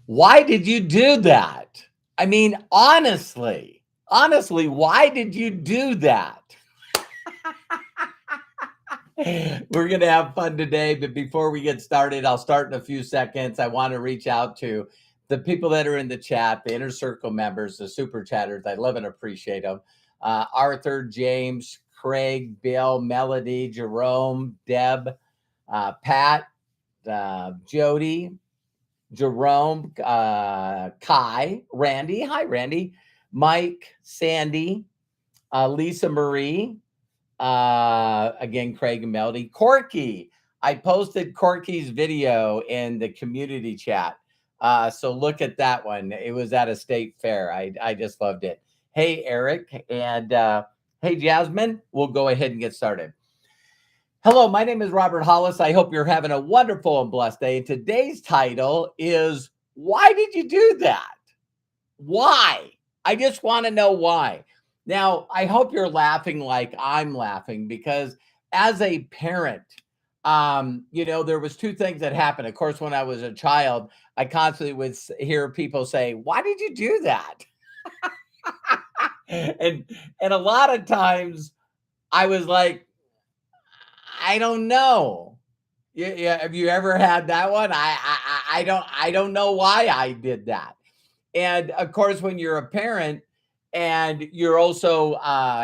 Why did you do that? I mean, honestly, why did you do that? We're going to have fun today, but before we get started, I'll start in a few seconds. I want to reach out to the people that are in the chat, the Inner Circle members, the super chatters. I love and appreciate them. Arthur, James, Craig, Bill, Melody, Jerome, Deb, Pat, Jody, Jerome, Kai, Randy. Hi, Randy. Mike, Sandy, Lisa Marie, again, Craig and Melody. Corki. I posted Corki's video in the community chat. So look at that one. It was at a state fair. I just loved it. Hey, Eric. And hey, Jasmine. We'll go ahead and get started. Hello, my name is Robert Hollis. I hope you're having a wonderful and blessed day. And today's title is, why did you do that? Why? I just want to know why. Now, I hope you're laughing like I'm laughing, because as a parent, there was two things that happened. Of course, when I was a child, I constantly would hear people say, why did you do that? and a lot of times I was like, I don't know. Yeah, have you ever had that one? I don't know why I did that. And of course, when you're a parent and you're also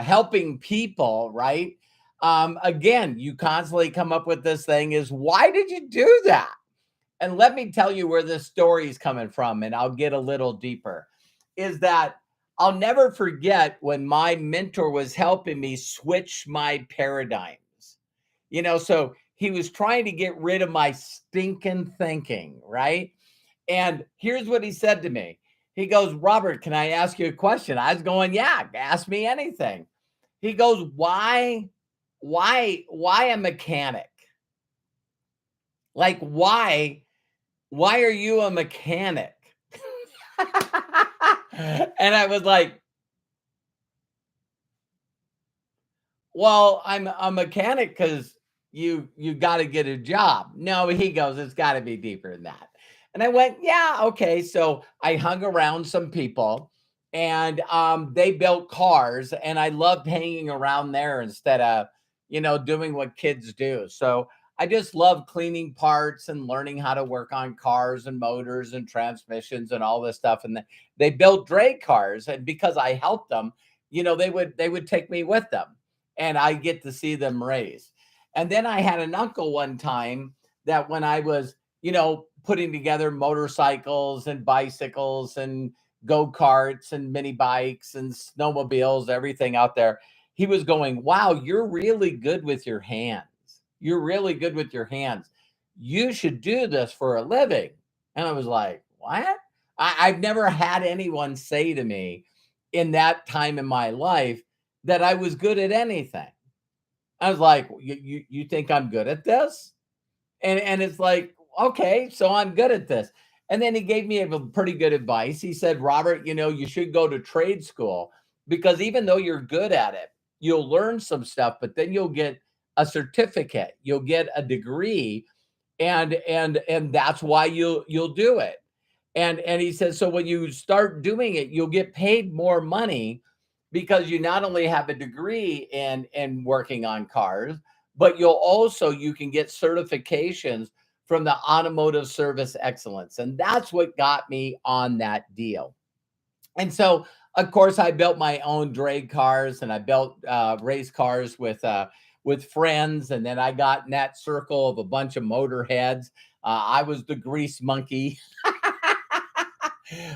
helping people, right? Again, you constantly come up with this thing is, why did you do that? And let me tell you where this story is coming from, and I'll get a little deeper. Is that I'll never forget when my mentor was helping me switch my paradigms. So he was trying to get rid of my stinking thinking, right? And here's what he said to me. He goes, Robert, can I ask you a question? I was going, yeah, ask me anything. He goes, why a mechanic? Like, why are you a mechanic? And I was like, well, I'm a mechanic because you got to get a job. No, he goes, it's got to be deeper than that. And I went, yeah, okay. So I hung around some people, and they built cars, and I loved hanging around there instead of, doing what kids do. So I just love cleaning parts and learning how to work on cars and motors and transmissions and all this stuff. And they built drag cars, and because I helped them, they would take me with them, and I get to see them race. And then I had an uncle one time that when I was, putting together motorcycles and bicycles and go-karts and mini bikes and snowmobiles, everything out there, he was going, wow, you're really good with your hands. You're really good with your hands. You should do this for a living. And I was like, what? I've never had anyone say to me in that time in my life that I was good at anything. I was like, you think I'm good at this? And it's like, okay, so I'm good at this. And then he gave me a pretty good advice. He said, Robert, you should go to trade school, because even though you're good at it, you'll learn some stuff, but then you'll get a certificate, you'll get a degree, and that's why you'll do it. And he says, so when you start doing it, you'll get paid more money, because you not only have a degree in working on cars, but you can get certifications from the Automotive Service Excellence. And that's what got me on that deal. And so, of course, I built my own drag cars, and I built race cars with friends. And then I got in that circle of a bunch of motorheads. I was the grease monkey.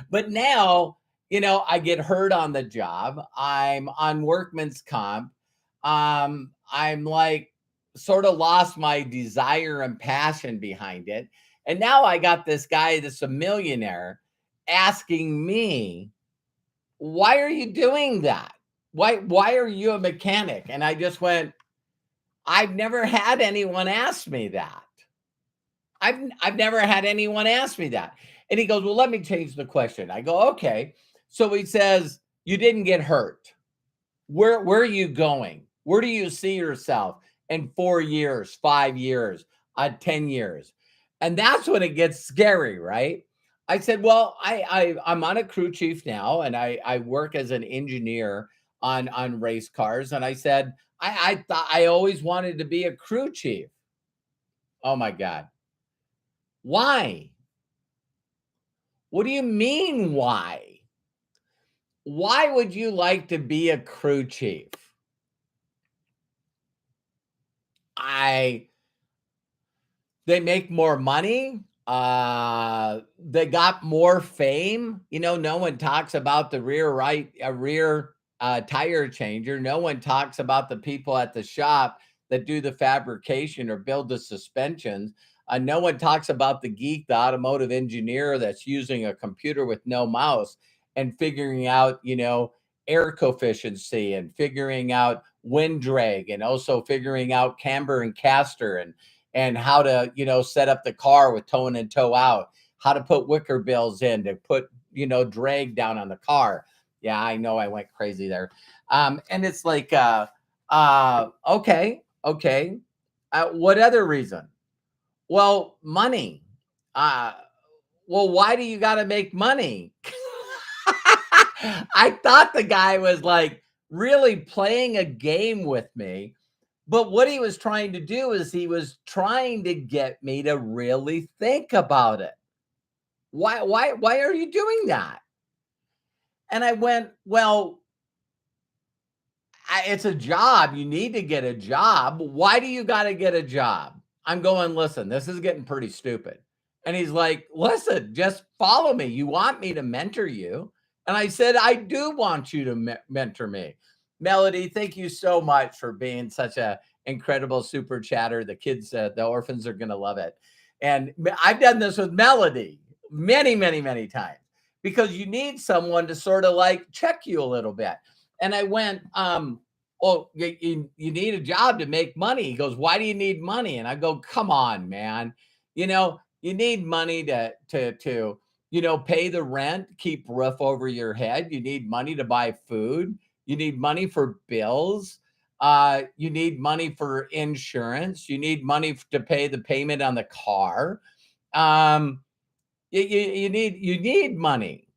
But now, I get hurt on the job. I'm on workman's comp. I'm like sort of lost my desire and passion behind it. And now I got this guy that's a millionaire asking me, why are you doing that? Why are you a mechanic? And I just went, I've never had anyone ask me that. I've never had anyone ask me that. And he goes, well, let me change the question. I go, okay. So he says, you didn't get hurt. Where are you going? Where do you see yourself in 4 years, 5 years, 10 years? And that's when it gets scary, right? I said, "Well, I'm on a crew chief now, and I work as an engineer on race cars." And I said, I thought I always wanted to be a crew chief." Oh my God. Why? What do you mean, why? Why would you like to be a crew chief? I They make more money. They got more fame. No one talks about the rear tire changer. No one talks about the people at the shop that do the fabrication or build the suspensions. No one talks about the geek, the automotive engineer that's using a computer with no mouse and figuring out, air coefficiency and figuring out wind drag and also figuring out camber and caster and how to, set up the car with toe in and toe out, how to put wicker bills in to put, drag down on the car. Yeah, I know I went crazy there. And it's like, okay, okay. What other reason? Well, money. Uh, well, why do you got to make money? I thought the guy was like really playing a game with me. But what he was trying to do is he was trying to get me to really think about it. Why are you doing that? And I went, well, it's a job. You need to get a job. Why do you got to get a job? I'm going, listen, this is getting pretty stupid. And he's like, listen, just follow me. You want me to mentor you? And I said, I do want you to mentor me. Melody, thank you so much for being such a incredible super chatter. The kids, the orphans are going to love it. And I've done this with Melody many, many, many times because you need someone to sort of like check you a little bit. And I went, oh, you need a job to make money. He goes, why do you need money? And I go, come on, man. You need money to pay the rent, keep roof over your head. You need money to buy food. You need money for bills. You need money for insurance. You need money to pay the payment on the car. Um, you need money.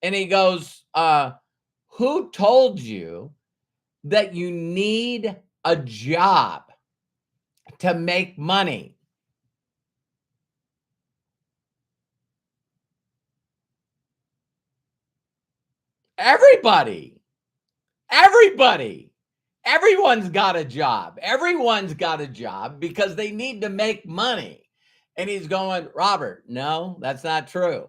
And he goes, who told you that you need a job to make money? Everybody, everybody, everyone's got a job. Everyone's got a job because they need to make money. And he's going, Robert, no, that's not true.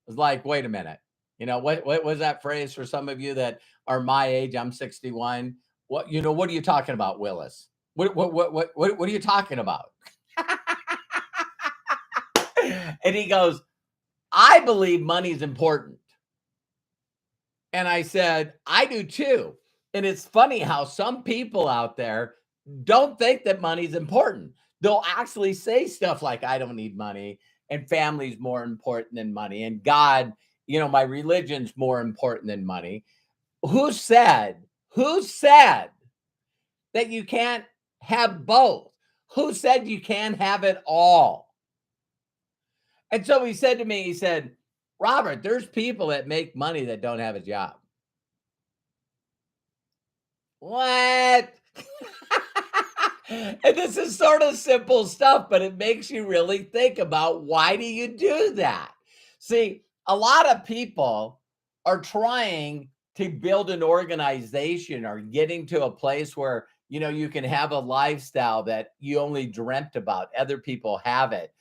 It's like, wait a minute. What was that phrase for some of you that are my age? I'm 61. What are you talking about, Willis? What are you talking about? And he goes, I believe money is important. And I said, I do too. And it's funny how some people out there don't think that money's important. They'll actually say stuff like, I don't need money, and family's more important than money, and God, my religion's more important than money. Who said, who said that you can't have both? Who said you can't have it all? And so he said to me, he said, Robert, there's people that make money that don't have a job. What? And this is sort of simple stuff, but it makes you really think about why do you do that? See, a lot of people are trying to build an organization or getting to a place where, you can have a lifestyle that you only dreamt about. Other people have it.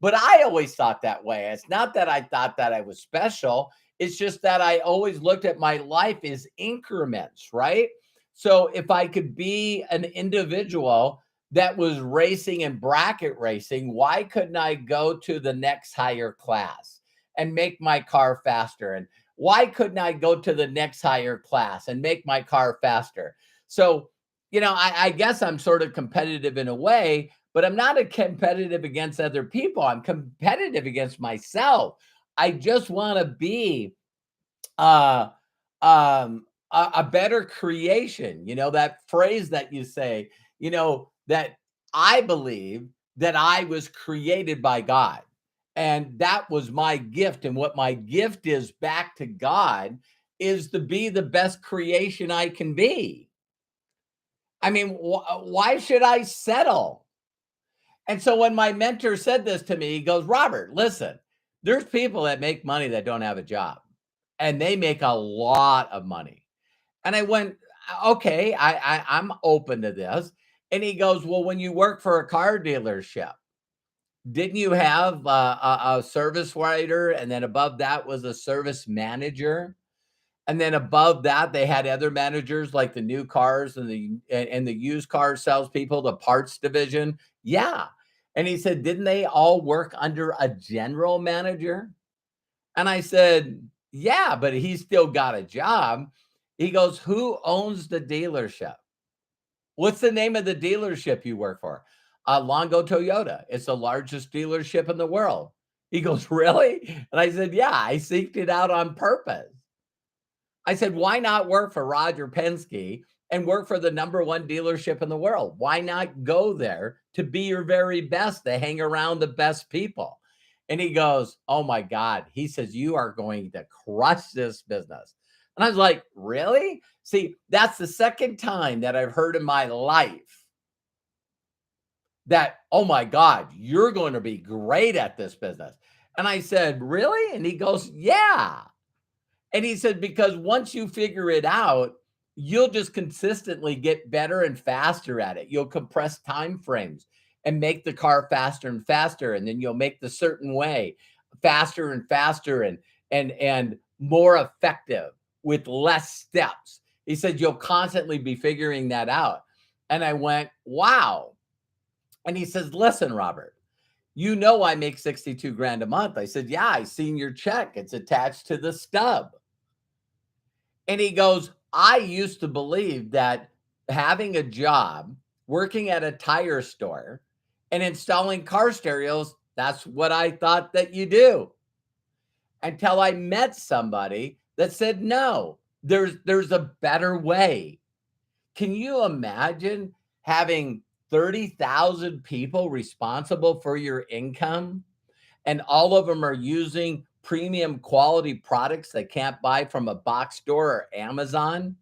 But I always thought that way. It's not that I thought that I was special. It's just that I always looked at my life as increments, right? So if I could be an individual that was racing and bracket racing, why couldn't I go to the next higher class and make my car faster? And why couldn't I go to the next higher class and make my car faster? So, I guess I'm sort of competitive in a way, but I'm not a competitive against other people. I'm competitive against myself. I just want to be uh a better creation, that phrase that you say, that I believe that I was created by God. And that was my gift. And what my gift is back to God is to be the best creation I can be. I mean, why should I settle? And so when my mentor said this to me, he goes, Robert, listen, there's people that make money that don't have a job, and they make a lot of money. And I went, okay, I'm open to this. And he goes, well, when you work for a car dealership, didn't you have a service writer? And then above that was a service manager. And then above that, they had other managers like the new cars and the used car salespeople, the parts division. Yeah. And he said, didn't they all work under a general manager? And I said, yeah, but he's still got a job. He goes, who owns the dealership? What's the name of the dealership you work for? Longo Toyota. It's the largest dealership in the world. He goes, really? And I said, yeah, I seeked it out on purpose. I said, why not work for Roger Penske and work for the number one dealership in the world? Why not go there to be your very best, to hang around the best people? And he goes, oh my God. He says, you are going to crush this business. And I was like, really? See, that's the second time that I've heard in my life that, oh my God, you're going to be great at this business. And I said, really? And he goes, yeah. And he said, because once you figure it out, you'll just consistently get better and faster at it. You'll compress time frames and make the car faster and faster. And then you'll make the certain way faster and faster and more effective with less steps. He said, you'll constantly be figuring that out. And I went, wow. And he says, listen, Robert, you know, I make 62 grand a month. I said, yeah, I seen your check. It's attached to the stub. And he goes, I used to believe that having a job, working at a tire store and installing car stereos, that's what I thought that you do. Until I met somebody that said, no, there's a better way. Can you imagine having 30,000 people responsible for your income? And all of them are using premium quality products they can't buy from a box store or Amazon,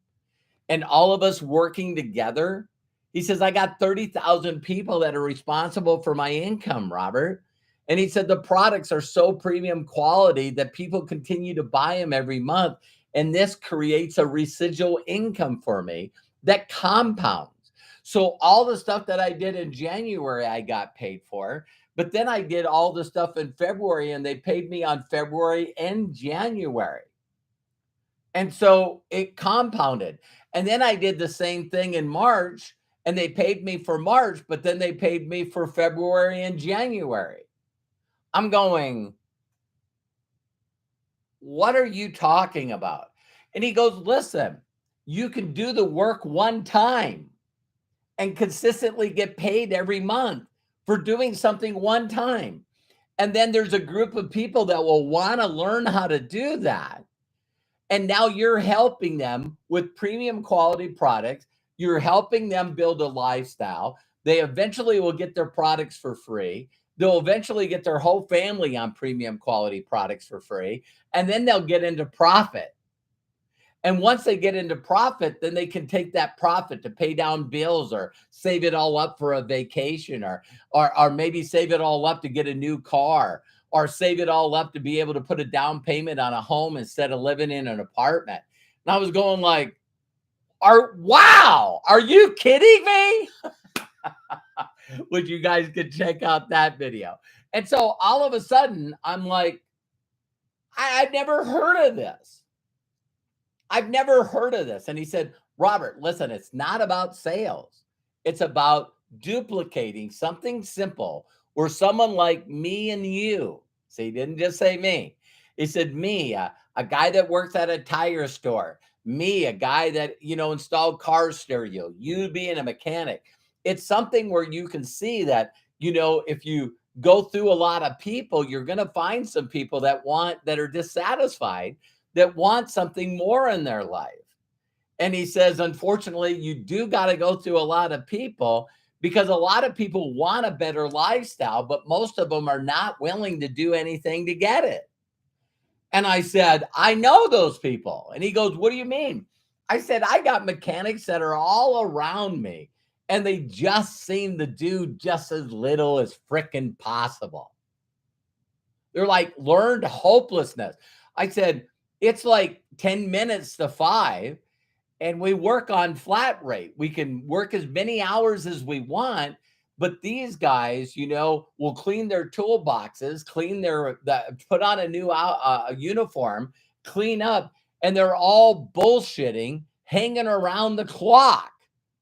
and all of us working together. He says, I got 30,000 people that are responsible for my income, Robert. And he said, the products are so premium quality that people continue to buy them every month. And this creates a residual income for me that compounds. So all the stuff that I did in January, I got paid for. But then I did all the stuff in February, and they paid me on February and January. And so it compounded. And then I did the same thing in March, and they paid me for March, but then they paid me for February and January. I'm going, what are you talking about? And he goes, listen, you can do the work one time and consistently get paid every month for doing something one time. And then there's a group of people that will want to learn how to do that. And now you're helping them with premium quality products. You're helping them build a lifestyle. They eventually will get their products for free. They'll eventually get their whole family on premium quality products for free. And then they'll get into profit. And once they get into profit, then they can take that profit to pay down bills or save it all up for a vacation or maybe save it all up to get a new car or save it all up to be able to put a down payment on a home instead of living in an apartment. And I was going like, wow, are you kidding me? Which you guys could check out that video. And so all of a sudden, I'm like, I've never heard of this. I've never heard of this. And he said, Robert, listen, it's not about sales. It's about duplicating something simple where someone like me and you, see, he didn't just say me. He said, me, a guy that works at a tire store, me, a guy that, installed car stereo, you being a mechanic. It's something where you can see that, if you go through a lot of people, you're going to find some people that are dissatisfied, that want something more in their life. And he says, unfortunately, you do got to go through a lot of people because a lot of people want a better lifestyle, but most of them are not willing to do anything to get it. And I said, I know those people. And he goes, what do you mean? I said, I got mechanics that are all around me and they just seem to do just as little as frickin' possible. They're like learned hopelessness. I said, it's like 10 minutes to 5 and we work on flat rate. We can work as many hours as we want, but these guys, will clean their toolboxes, put on a new uniform, clean up, and they're all bullshitting, hanging around the clock,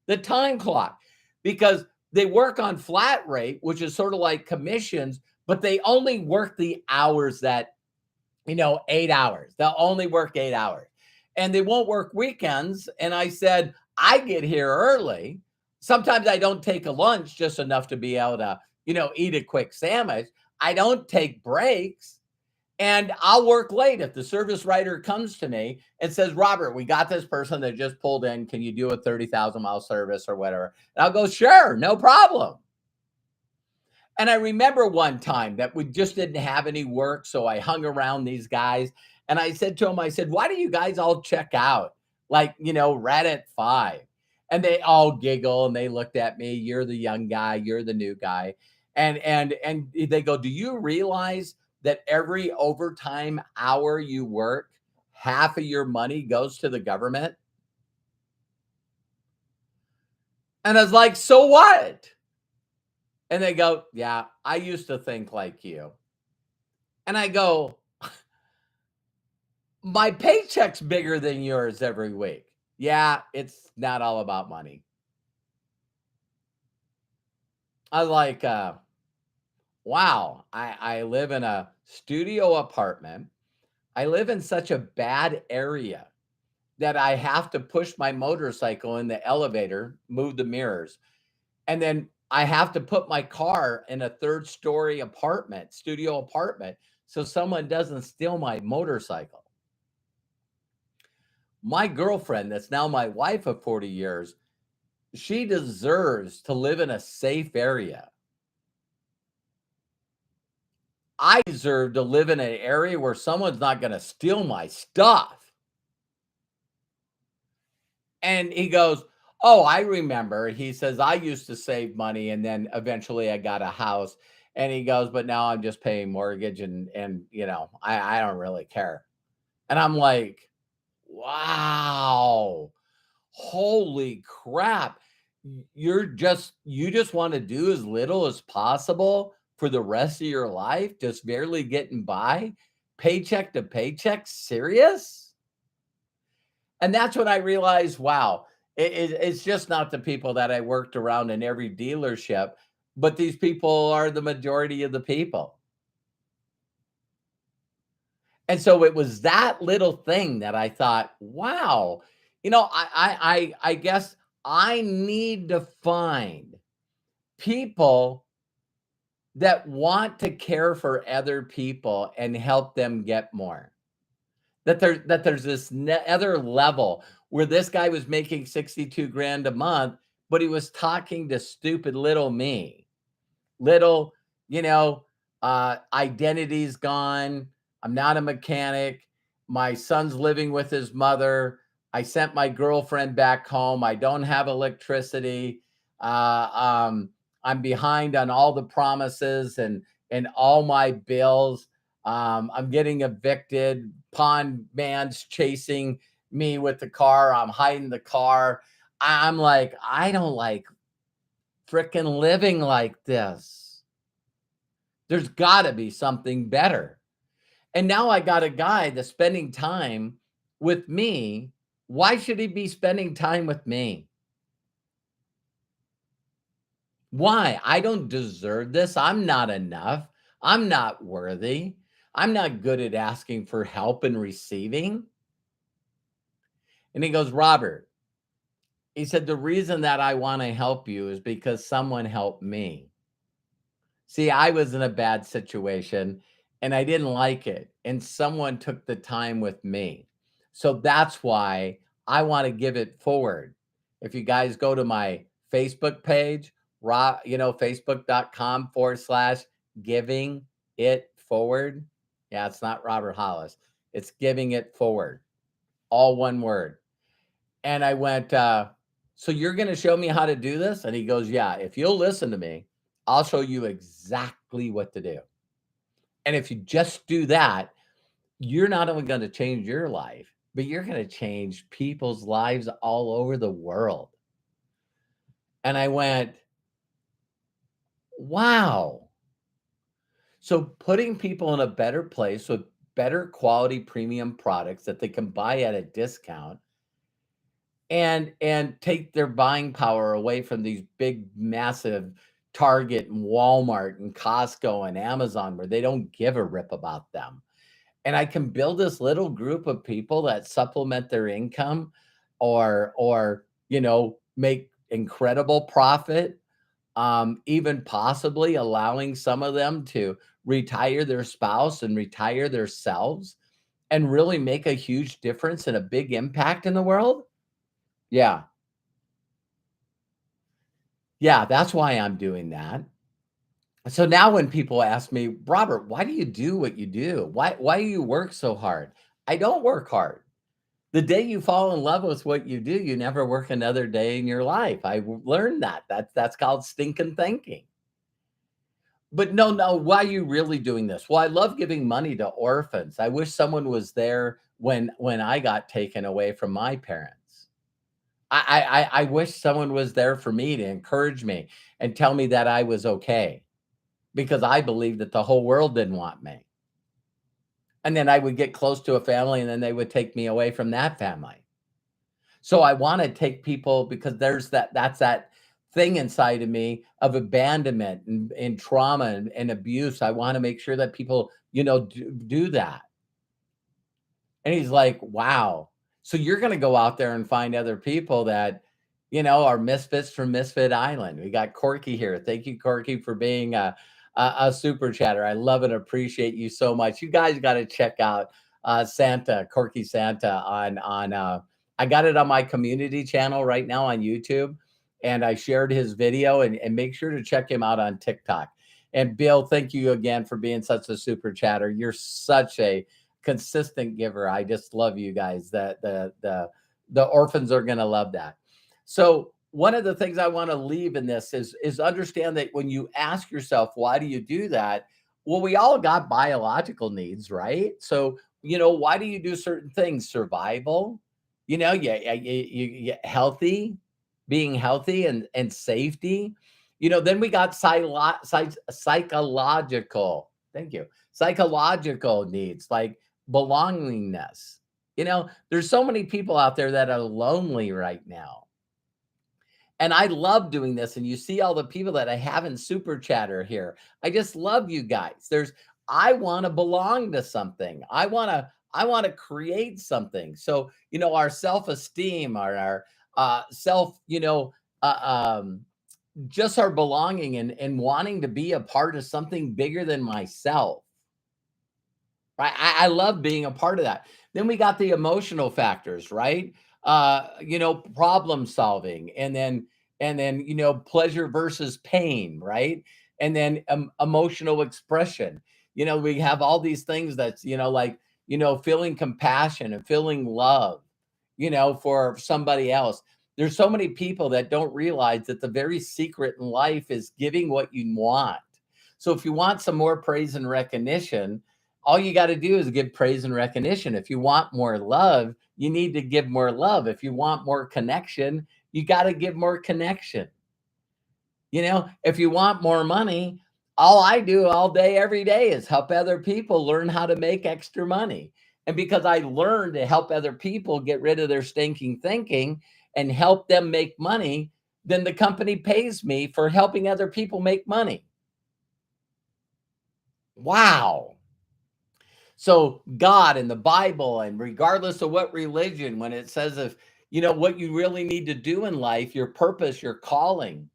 the time clock, because they work on flat rate, which is sort of like commissions, but they only work the hours that 8 hours. They'll only work 8 hours and they won't work weekends. And I said, I get here early. Sometimes I don't take a lunch, just enough to be able to, eat a quick sandwich. I don't take breaks and I'll work late. If the service writer comes to me and says, Robert, we got this person that just pulled in. Can you do a 30,000-mile service or whatever? And I'll go, sure, no problem. And I remember one time that we just didn't have any work. So I hung around these guys and I said to them, I said, why do you guys all check out? Like, right at 5. And they all giggle and they looked at me. You're the young guy. You're the new guy. And they go, do you realize that every overtime hour you work, half of your money goes to the government? And I was like, so what? And they go, yeah, I used to think like you. And I go, my paycheck's bigger than yours every week. Yeah, it's not all about money. I was like, wow, I live in a studio apartment. I live in such a bad area that I have to push my motorcycle in the elevator, move the mirrors, and then I have to put my car in a 3rd-story studio apartment, so someone doesn't steal my motorcycle. My girlfriend, that's now my wife of 40 years, she deserves to live in a safe area. I deserve to live in an area where someone's not going to steal my stuff. And he goes, oh, I remember. He says, I used to save money and then eventually I got a house. And he goes, but now I'm just paying mortgage and I don't really care. And I'm like, wow, holy crap. You just want to do as little as possible for the rest of your life, just barely getting by, paycheck to paycheck. Serious? And that's when I realized, wow, it's just not the people that I worked around in every dealership, but these people are the majority of the people. And so it was that little thing that I thought, wow, I guess I need to find people that want to care for other people and help them get more. That there's this other level where this guy was making 62 grand a month, but he was talking to stupid little me. Little, identity's gone. I'm not a mechanic. My son's living with his mother. I sent my girlfriend back home. I don't have electricity. I'm behind on all the promises and all my bills. I'm getting evicted. Pond man's chasing me with the car. I'm hiding the car. I'm like, I don't like freaking living like this. There's got to be something better. And now I got a guy that's spending time with me. Why should he be spending time with me? Why? I don't deserve this. I'm not enough. I'm not worthy. I'm not good at asking for help and receiving. And he goes, Robert, he said, the reason that I want to help you is because someone helped me. See, I was in a bad situation and I didn't like it. And someone took the time with me. So that's why I want to give it forward. If you guys go to my Facebook page Facebook.com/giving it forward. Yeah, it's not Robert Hollis. It's giving it forward. All one word. And I went, so you're going to show me how to do this? And he goes, yeah, if you'll listen to me, I'll show you exactly what to do. And if you just do that, you're not only going to change your life, but you're going to change people's lives all over the world. And I went, wow. So putting people in a better place with better quality premium products that they can buy at a discount and take their buying power away from these big massive Target and Walmart and Costco and Amazon where they don't give a rip about them. And I can build this little group of people that supplement their income or make incredible profit, even possibly allowing some of them to retire their spouse and retire themselves and really make a huge difference and a big impact in the world. Yeah. Yeah, that's why I'm doing that. So now when people ask me, "Robert, why do you do what you do? Why do you work so hard?" I don't work hard. The day you fall in love with what you do, you never work another day in your life. Learned that. That's called stinking thinking. But no, why are you really doing this? Well, I love giving money to orphans. I wish someone was there when I got taken away from my parents. I wish someone was there for me to encourage me and tell me that I was okay because I believed that the whole world didn't want me. And then I would get close to a family and then they would take me away from that family. So I want to take people because that's that thing inside of me of abandonment and trauma and abuse. I want to make sure that people, do that. And he's like, wow. So you're going to go out there and find other people that, are misfits from Misfit Island. We got Corki here. Thank you, Corki, for being a super chatter. I love and appreciate you so much. You guys got to check out Santa, Corki Santa I got it on my community channel right now on YouTube. And I shared his video and make sure to check him out on TikTok. And Bill, thank you again for being such a super chatter. You're such a consistent giver. I just love you guys. The orphans are going to love that. So one of the things I want to leave in this is understand that when you ask yourself, why do you do that? Well, we all got biological needs, right? So, why do you do certain things? Survival, healthy, being healthy and safety. Then we got psychological. Thank you. Psychological needs like belongingness. There's so many people out there that are lonely right now. And I love doing this. And you see all the people that I have in Super Chatter here. I just love you guys. I want to belong to something. I want to create something. So, our self-esteem, our self, just our belonging and wanting to be a part of something bigger than myself. Right. I love being a part of that. Then we got the emotional factors, right? Problem solving and then pleasure versus pain, right? And then emotional expression. We have all these things that's, like, feeling compassion and feeling love, for somebody else. There's so many people that don't realize that the very secret in life is giving what you want. So if you want some more praise and recognition, all you got to do is give praise and recognition. If you want more love, you need to give more love. If you want more connection, you got to give more connection. If you want more money, all I do all day, every day is help other people learn how to make extra money. And because I learned to help other people get rid of their stinking thinking and help them make money, then the company pays me for helping other people make money. Wow. So God and the Bible, and regardless of what religion, when it says what you really need to do in life, your purpose, your calling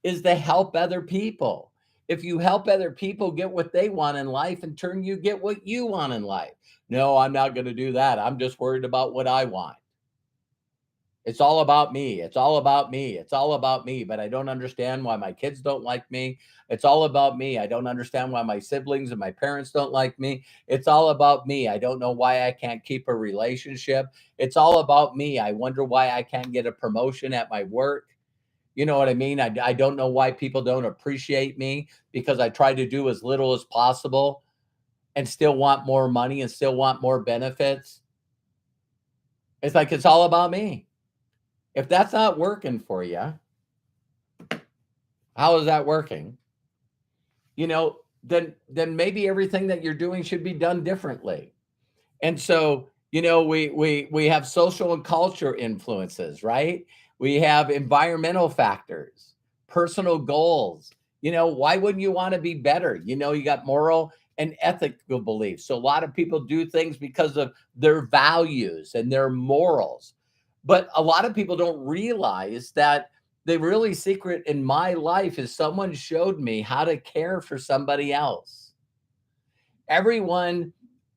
is to help other people. If you help other people get what they want in life, in turn, you get what you want in life. No, I'm not going to do that. I'm just worried about what I want. It's all about me. It's all about me. It's all about me. But I don't understand why my kids don't like me. It's all about me. I don't understand why my siblings and my parents don't like me. It's all about me. I don't know why I can't keep a relationship. It's all about me. I wonder why I can't get a promotion at my work. You know what I mean? I don't know why people don't appreciate me because I try to do as little as possible and still want more money and still want more benefits. It's like it's all about me. If that's not working for you, how is that working? Then maybe everything that you're doing should be done differently. And so, we have social and culture influences, right? We have environmental factors, personal goals. Why wouldn't you want to be better? You got moral and ethical beliefs. So a lot of people do things because of their values and their morals. But a lot of people don't realize that the really secret in my life is someone showed me how to care for somebody else. Everyone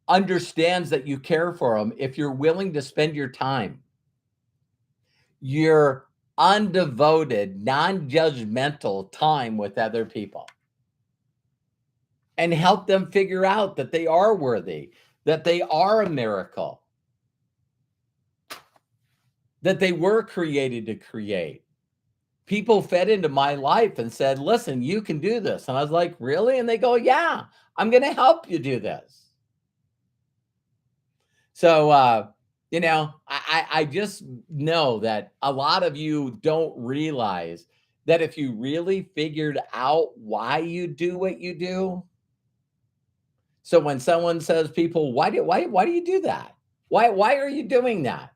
understands that you care for them if you're willing to spend your undevoted, non-judgmental time with other people and help them figure out that they are worthy, that they are a miracle, that they were created to create. People fed into my life and said, listen, you can do this. And I was like, really? And they go, yeah, I'm going to help you do this. So, I just know that a lot of you don't realize that if you really figured out why you do what you do. So when someone says, people, why do you do that? Why are you doing that?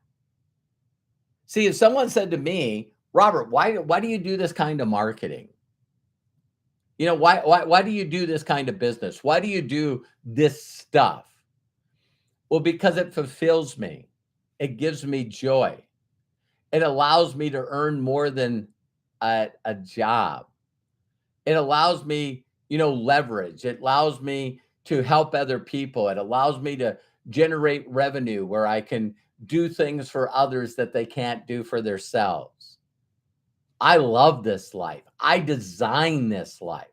See, if someone said to me, Robert, why do you do this kind of marketing? Why do you do this kind of business? Why do you do this stuff? Well, because it fulfills me. It gives me joy. It allows me to earn more than a job. It allows me, leverage. It allows me to help other people. It allows me to generate revenue where I can do things for others that they can't do for themselves. I love this life. I design this life.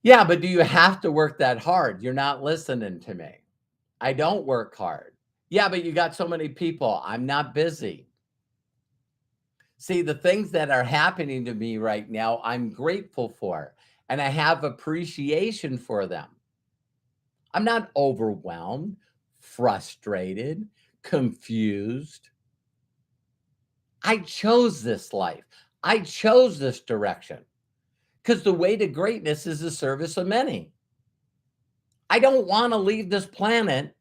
Yeah, but do you have to work that hard? You're not listening to me. I don't work hard. Yeah, but you got so many people. I'm not busy. See, the things that are happening to me right now, I'm grateful for, and I have appreciation for them. I'm not overwhelmed, frustrated, confused. I chose this life. I chose this direction because the way to greatness is the service of many. I don't want to leave this planet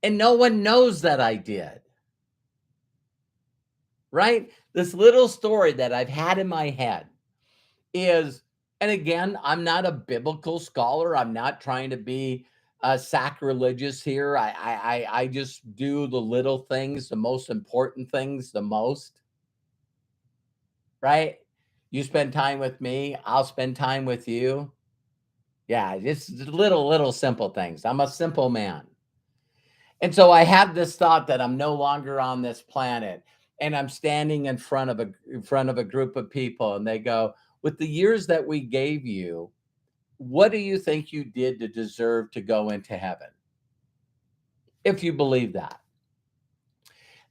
and no one knows that I did. Right? This little story that I've had in my head is, and again, I'm not a biblical scholar. I'm not trying to be sacrilegious here. I just do the little things, the most important things, the most. Right? You spend time with me, I'll spend time with you. Yeah, just little simple things. I'm a simple man. And so I had this thought that I'm no longer on this planet and I'm standing in front of a group of people and they go, "With the years that we gave you, what do you think you did to deserve to go into heaven?" If you believe that.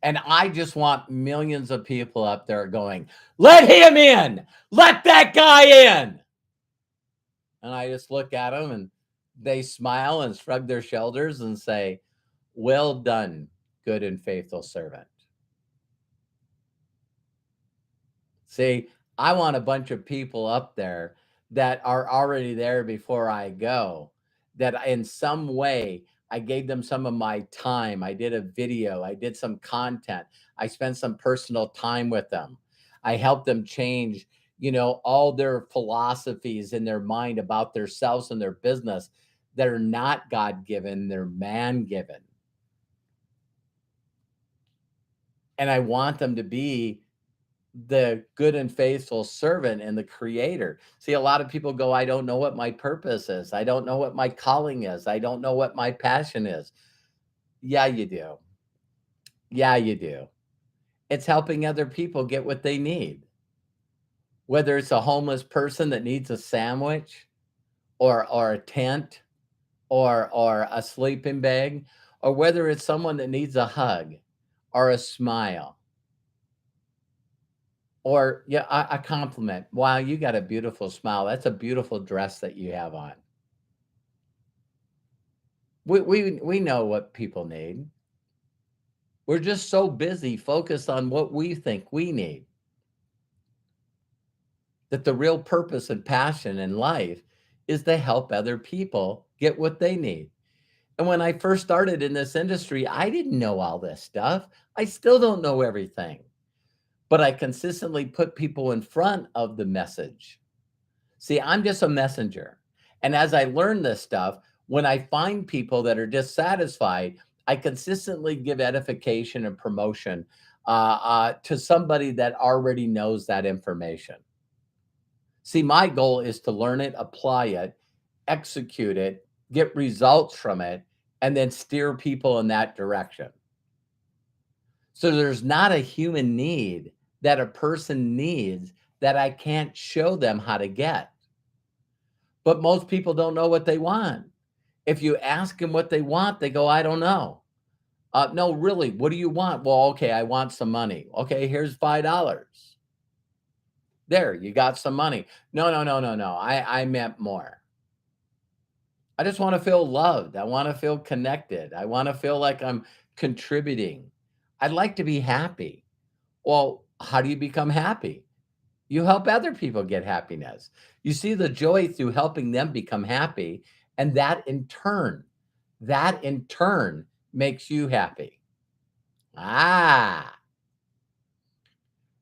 And I just want millions of people up there going, "Let him in. Let that guy in." And I just look at them and they smile and shrug their shoulders and say, "Well done, good and faithful servant." See, I want a bunch of people up there that are already there before I go, that in some way I gave them some of my time. I did a video, I did some content, I spent some personal time with them. I helped them change, all their philosophies in their mind about themselves and their business that are not God given, they're man given. And I want them to be the good and faithful servant and the creator. See, a lot of people go, I don't know what my purpose is. I don't know what my calling is. I don't know what my passion is. Yeah, you do. Yeah, you do. It's helping other people get what they need. Whether it's a homeless person that needs a sandwich or a tent or a sleeping bag, or whether it's someone that needs a hug or a smile or yeah, a compliment. Wow, you got a beautiful smile. That's a beautiful dress that you have on. We know what people need. We're just so busy focused on what we think we need that the real purpose and passion in life is to help other people get what they need. And when I first started in this industry, I didn't know all this stuff. I still don't know everything, but I consistently put people in front of the message. See, I'm just a messenger. And as I learn this stuff, when I find people that are dissatisfied, I consistently give edification and promotion to somebody that already knows that information. See, my goal is to learn it, apply it, execute it, get results from it, and then steer people in that direction. So there's not a human need that a person needs that I can't show them how to get. But most people don't know what they want. If you ask them what they want, they go, I don't know. No, really, what do you want? Well, okay, I want some money. Okay, here's $5. There, you got some money. No, no, no, no, no. I meant more. I just want to feel loved. I want to feel connected. I want to feel like I'm contributing. I'd like to be happy. Well, how do you become happy? You help other people get happiness. You see the joy through helping them become happy, and that in turn makes you happy. Ah.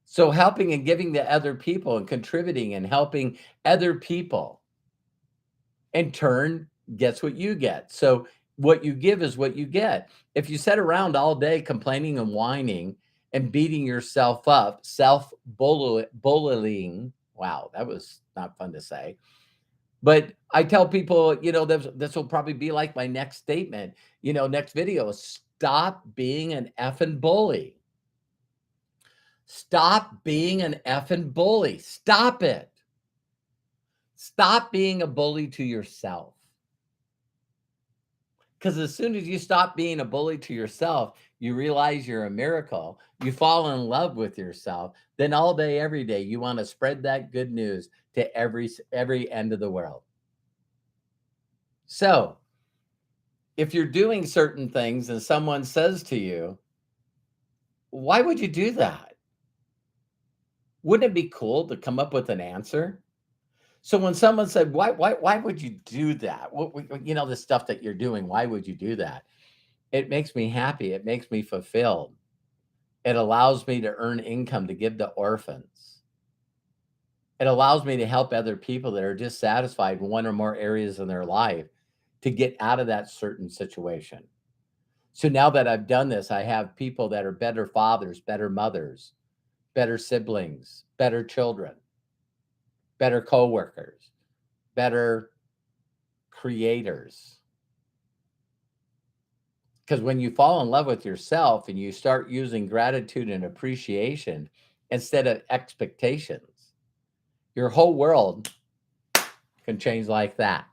So helping and giving to other people and contributing and helping other people in turn gets what you get. So what you give is what you get. If you sit around all day complaining and whining and beating yourself up, bullying, wow, that was not fun to say. But I tell people, this will probably be like my next statement, next video, stop being an effing bully. Stop being an effing bully. Stop it. Stop being a bully to yourself. Because as soon as you stop being a bully to yourself, you realize you're a miracle. You fall in love with yourself. Then all day, every day, you want to spread that good news to every end of the world. So if you're doing certain things and someone says to you, why would you do that? Wouldn't it be cool to come up with an answer? So when someone said, why would you do that? The stuff that you're doing, why would you do that? It makes me happy. It makes me fulfilled. It allows me to earn income to give to orphans. It allows me to help other people that are dissatisfied in one or more areas in their life to get out of that certain situation. So now that I've done this, I have people that are better fathers, better mothers, better siblings, better children, better coworkers, better creators. Because when you fall in love with yourself and you start using gratitude and appreciation instead of expectations, your whole world can change like that.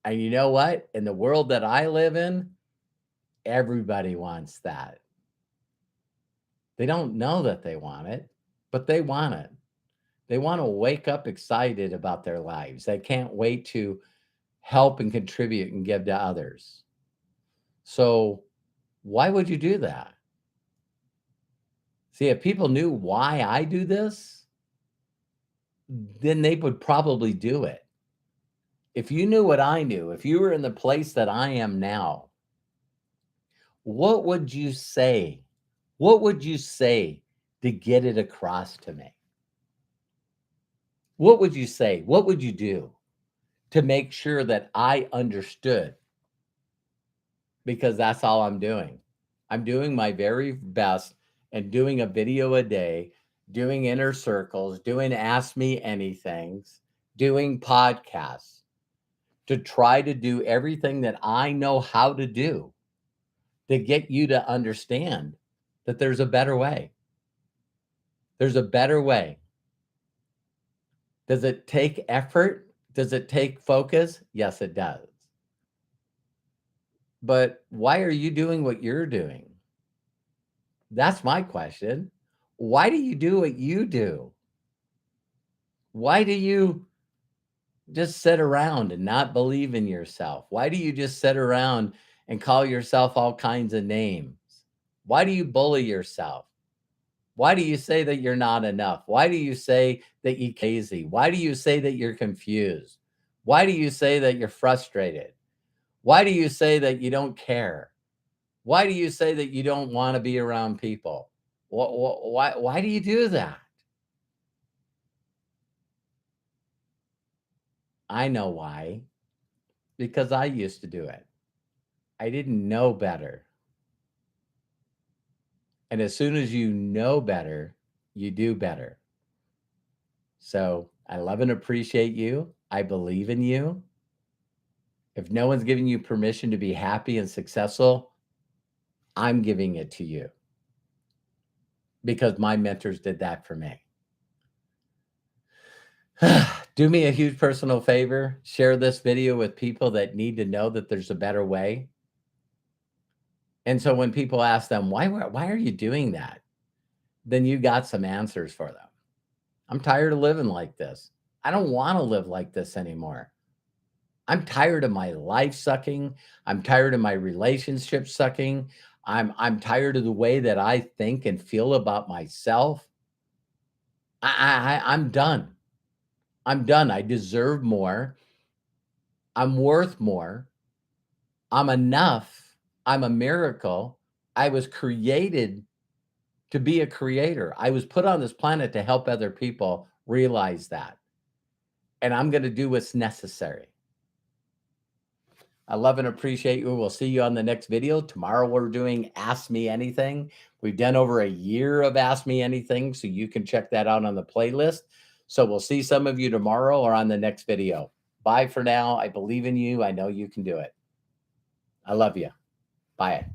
And you know what? In the world that I live in, everybody wants that. They don't know that they want it, but they want it. They want to wake up excited about their lives. They can't wait to help and contribute and give to others. So, why would you do that? See, if people knew why I do this, then they would probably do it. If you knew what I knew, if you were in the place that I am now, what would you say? What would you say to get it across to me? What would you say? What would you do to make sure that I understood? Because that's all I'm doing. I'm doing my very best and doing a video a day, doing inner circles, doing Ask Me Anythings, doing podcasts to try to do everything that I know how to do to get you to understand that there's a better way. There's a better way. Does it take effort? Does it take focus? Yes, it does. But why are you doing what you're doing? That's my question. Why do you do what you do? Why do you just sit around and not believe in yourself? Why do you just sit around and call yourself all kinds of names? Why do you bully yourself? Why do you say that you're not enough? Why do you say that you're lazy? Why do you say that you're confused? Why do you say that you're frustrated? Why do you say that you don't care? Why do you say that you don't want to be around people? Why do you do that? I know why. Because I used to do it. I didn't know better. And as soon as you know better, you do better. So I love and appreciate you. I believe in you. If no one's giving you permission to be happy and successful, I'm giving it to you because my mentors did that for me. Do me a huge personal favor. Share this video with people that need to know that there's a better way. And so when people ask them, why are you doing that? Then you got some answers for them. I'm tired of living like this. I don't want to live like this anymore. I'm tired of my life sucking. I'm tired of my relationship sucking. I'm tired of the way that I think and feel about myself. I'm done. I'm done. I deserve more. I'm worth more. I'm enough. I'm a miracle. I was created to be a creator. I was put on this planet to help other people realize that. And I'm going to do what's necessary. I love and appreciate you. We'll see you on the next video. Tomorrow we're doing Ask Me Anything. We've done over a year of Ask Me Anything, so you can check that out on the playlist. So we'll see some of you tomorrow or on the next video. Bye for now. I believe in you. I know you can do it. I love you. Bye.